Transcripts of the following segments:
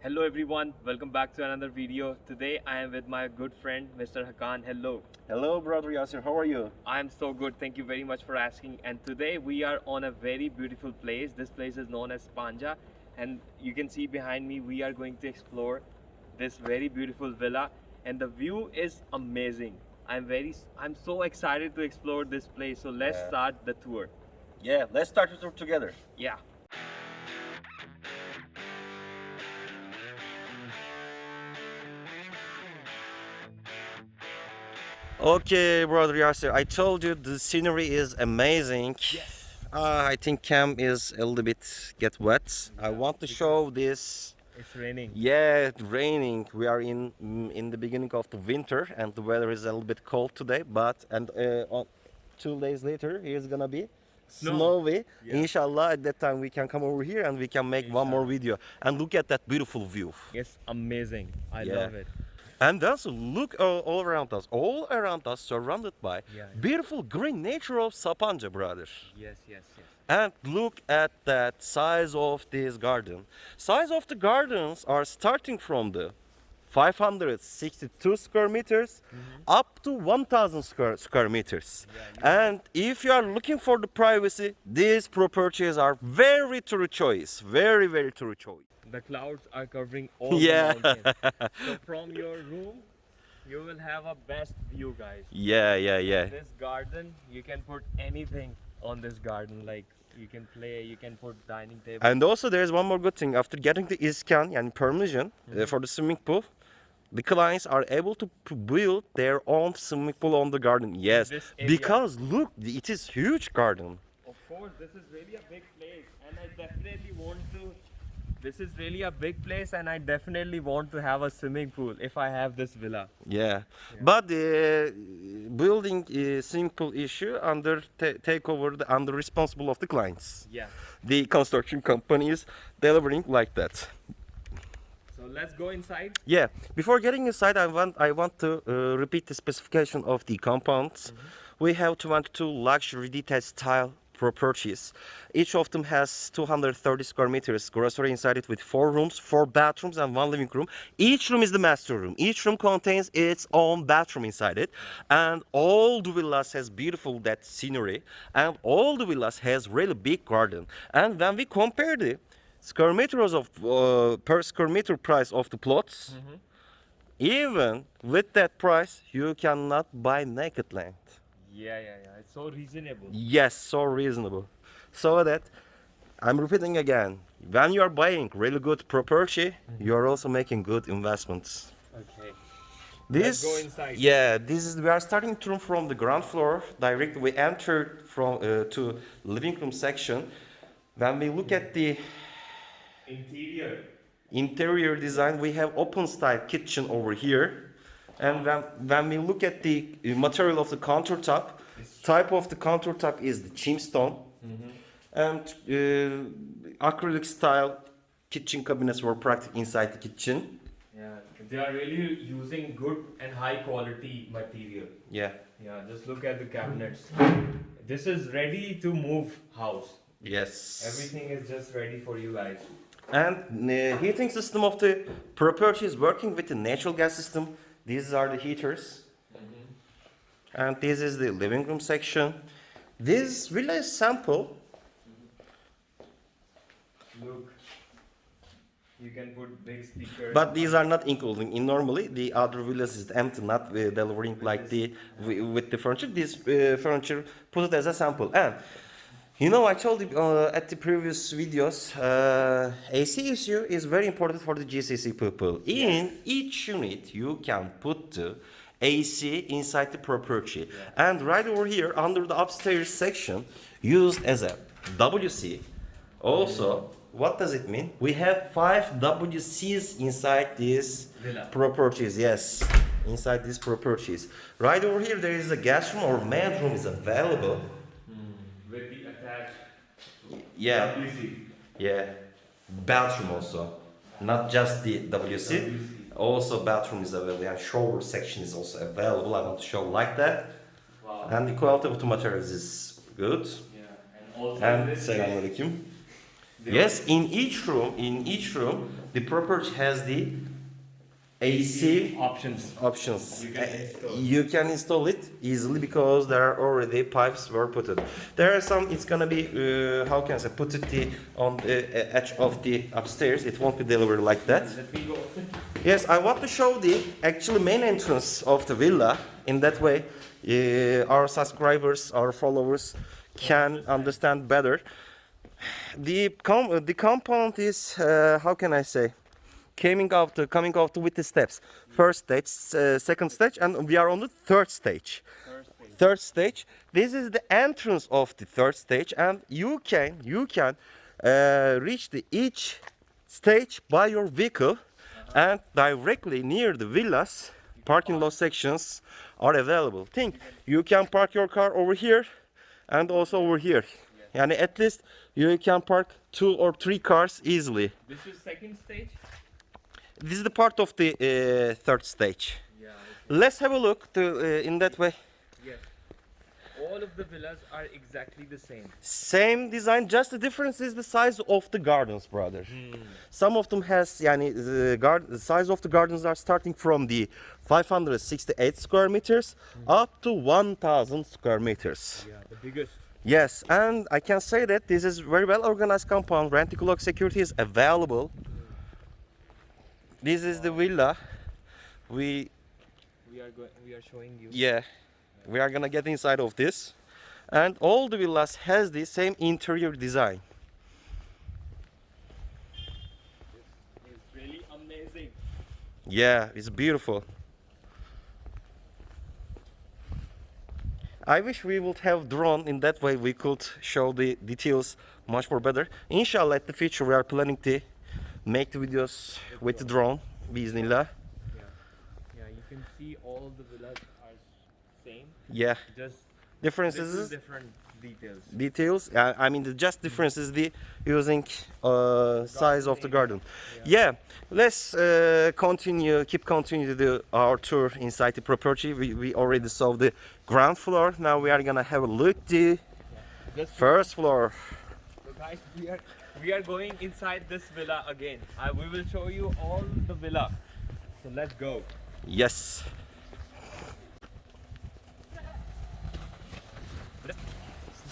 Hello everyone, welcome back to another video. Today I am with my good friend Mr. Hakan. Hello. Hello, brother Yasser. How are you? I am so good, thank you very much for asking. And today we are on a very beautiful place. This place is known as Panja, and you can see behind me we are going to explore this very beautiful villa, and the view is amazing. I'm so excited to explore this place. So let's Yeah. start the tour. Yeah, let's start the tour together. Yeah. Okay, brother Yasser. I told you the scenery is amazing. Yes. I think cam is a little bit get wet. I want to show this. It's raining. Yeah, it's raining. We are in the beginning of the winter, and the weather is a little bit cold today. But on 2 days later, it's gonna be snowy. Yeah. Inshallah, at that time we can come over here and we can make one more video and look at that beautiful view. It's amazing. I Yeah. love it. And also look all around us, surrounded by Yeah. beautiful green nature of Sapanca, brother. Yes, yes, yes. And look at that size of this garden. Size of the gardens are starting from the 562 square meters up to 1000 square meters. And if you are looking for the privacy, these properties are very true choice. Very, very true choice. The clouds are covering all Yeah. the mountains. So from your room, you will have a best view, guys. Yeah. This garden, you can put anything on this garden. Like you can play, you can put dining table. And also there is one more good thing. After getting the iskan, yani permission for the swimming pool, the clients are able to build their own swimming pool on the garden. Yes, this area. because look, it is huge garden. Of course, this is really a big place, and I definitely want to. This is really a big place, and I definitely want to have a swimming pool if I have this villa. Yeah, but the building swimming pool issue under take over the under responsible of the clients. Yeah. The construction company is delivering like that. So let's go inside. Yeah, before getting inside, I want to repeat the specification of the compounds. We have 22 luxury detached style properties. Each of them has 230 square meters grocery inside it with 4 rooms, 4 bathrooms, and 1 living room. Each room is the master room. Each room contains its own bathroom inside it, and all the villas has beautiful that scenery, and all the villas has really big garden. And when we compare the square meters of per square meter price of the plots, even with that price you cannot buy naked land. Yeah. It's so reasonable. Yes, so reasonable. So that I'm repeating again, when you are buying really good property, you are also making good investments. Okay. This, go inside. yeah, this is we are starting to from the ground floor. Directly we entered from to living room section. When we look at the interior design, we have open style kitchen over here, and when we look at the material of the countertop, type of the countertop is the chimstone, and acrylic style kitchen cabinets were practically inside the kitchen. Yeah, they are really using good and high quality material. Yeah. Yeah, just look at the cabinets. This is ready to move house. Yes. Everything is just ready for you guys. And heating system of the property is working with the natural gas system. These are the heaters. And this is the living room section. This villa is sample. Look, you can put big speakers. But these are not including. In normally, the other villas is empty, not delivering like the with the furniture. This furniture put it as a sample. And you know, I told you at the previous videos, AC issue is very important for the GCC people. In each unit, you can put the AC inside the property. And right over here, under the upstairs section, used as a WC. Also, what does it mean? We have 5 WCs inside these Villa. properties. Yes, inside these properties. Right over here, there is a guest room or main room is available. With the attached Yeah, WC. yeah. Bathroom also, not just the WC. Also, bathroom is available. And shower section is also available. I want to show like that. Wow. And the quality of the materials is good. Yeah, and also And this selamünaleyküm. Yes, in each room, the property has the AC options. You can install it easily because there are already pipes were put in. There are some. It's gonna be how can I say, put it on the edge of the upstairs. It won't be delivered like that. Let me go. Yes, I want to show the actually main entrance of the villa. In that way, our subscribers, our followers can understand better. The compound is how can I say, coming out with the steps. First stage, second stage, and we are on the third stage. Third stage. This is the entrance of the third stage, and you can reach each stage by your vehicle, and directly near the villas, parking lot sections are available. Think you can park your car over here, and also over here. Yani at least you can park 2 or 3 cars easily. This is second stage. This is the part of the third stage. Yeah. Let's have a look in that way. Yes. All of the villas are exactly the same. Same design, just the difference is the size of the gardens, brother. Some of them has, yani, the size of the gardens are starting from the 568 square meters up to 1000 square meters. Yeah, the biggest. Yes, and I can say that this is very well organized compound. Rent-a-clock security is available. This is the villa. We are showing you. Yeah, we are gonna get inside of this, and all the villas has the same interior design. It's really amazing. Yeah, it's beautiful. I wish we would have drone. In that way we could show the details much more better. Inshallah, at the future we are planning to make the videos with the drone. Bismillah. Yeah, you can see all the villas are same. Yeah, Just differences. different details. Details. I mean, the just difference is the using size of the garden. Yeah. Yeah, let's keep continue to do our tour inside the property. We already saw the ground floor. Now we are gonna have a look the Just first floor. So guys, we are going inside this villa again. We will show you all the villa. So let's go. Yes.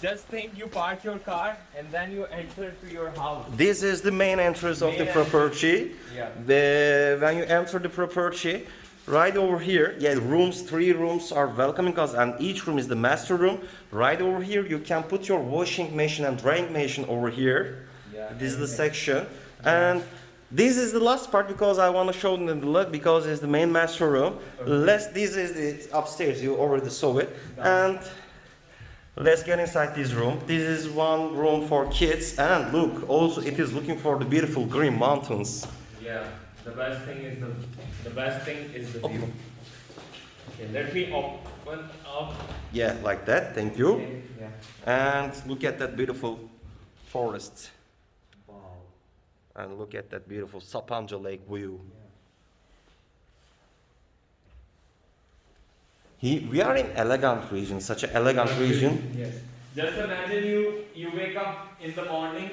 Just think you park your car and then you enter to your house. This is the main entrance of the Main property. Yeah. When you enter the property, right over here, yeah, 3 rooms are welcoming us, and each room is the master room. Right over here, you can put your washing machine and drying machine over here. Yeah. This is the section, and this is the last part because I want to show them the look because it's the main master room. This is the upstairs. You already saw it, and let's get inside this room. This is one room for kids, and look, also it is looking for the beautiful green mountains. Yeah. The best thing is the view. Okay, let me open up. Yeah, like that. Thank you. Okay, yeah. And look at that beautiful forest, Wow. and look at that beautiful Sapanca Lake view. We are in elegant region, such an elegant region. Yes. Just imagine you wake up in the morning,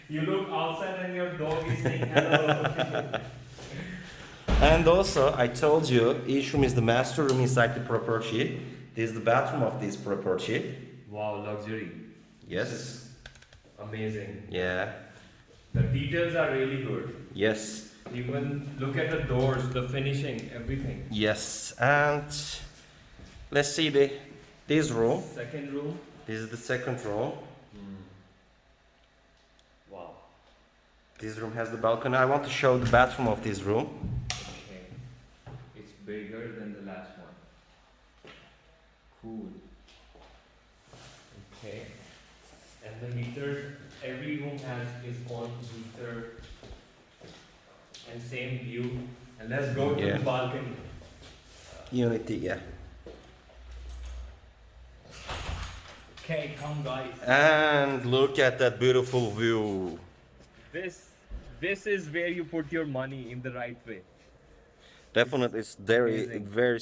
you look outside and your dog is saying hello. And also, I told you, each room is the master room inside the property. This is the bathroom of this property. Wow, luxury. Yes. Amazing. Yeah. The details are really good. Yes. Even look at the doors, the finishing, everything. Yes. And let's see this room. Second room. This is the second room. Wow. This room has the balcony. I want to show the bathroom of this room. Okay. It's bigger than the last one. Cool. Okay. And the heater, every room has its own heater. And same view. And let's go to Yeah. the balcony. Unity, yeah. Okay, come guys. And look at that beautiful view. This is where you put your money in the right way. Definitely, it's very, Amazing. very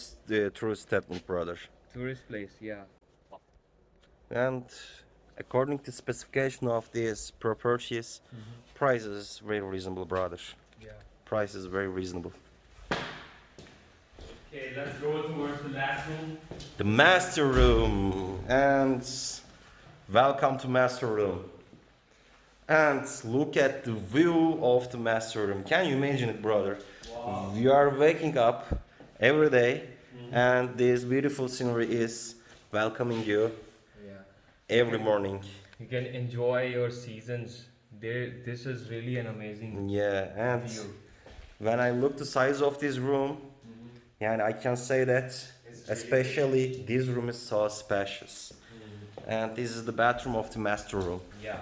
true statement, brother. Tourist place, yeah. And according to specification of this properties, price is very reasonable, brother. Yeah. Price is very reasonable. Okay, let's go towards the last room. The master room, and welcome to master room. And look at the view of the master room. Can you imagine it, brother? Wow. You are waking up every day, and this beautiful scenery is welcoming you Yeah. every morning. You can enjoy your seasons. This is really an amazing Yeah, and view. when I look the size of this room, and I can say that It's especially this room is so spacious. And this is the bathroom of the master room. Yeah.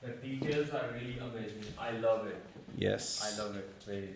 The details are really amazing. I love it. Yes. I love it. Very.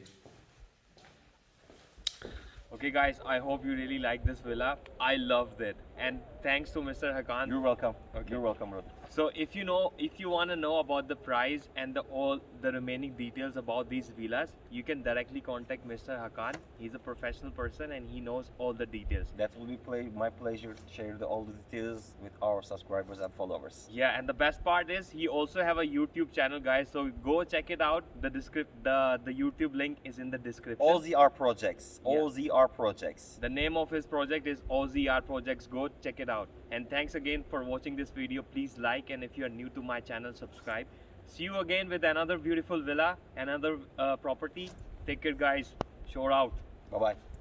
Okay guys, I hope you really like this villa. I loved it. And thanks to Mr. Hakan. You're welcome. Okay. You're welcome, brother. So if you want to know about the price and all the remaining details about these villas, you can directly contact Mr. Hakan. He's a professional person and he knows all the details. That will be my pleasure to share all the details with our subscribers and followers. Yeah, and the best part is he also have a YouTube channel, guys. So go check it out. The YouTube link is in the description. OZR projects. Yeah. OZR projects. The name of his project is OZR Projects. Go check it out. And thanks again for watching this video. Please like, and if you are new to my channel, subscribe. See you again with another beautiful villa, another property. Take care, guys. Shore out. Bye bye.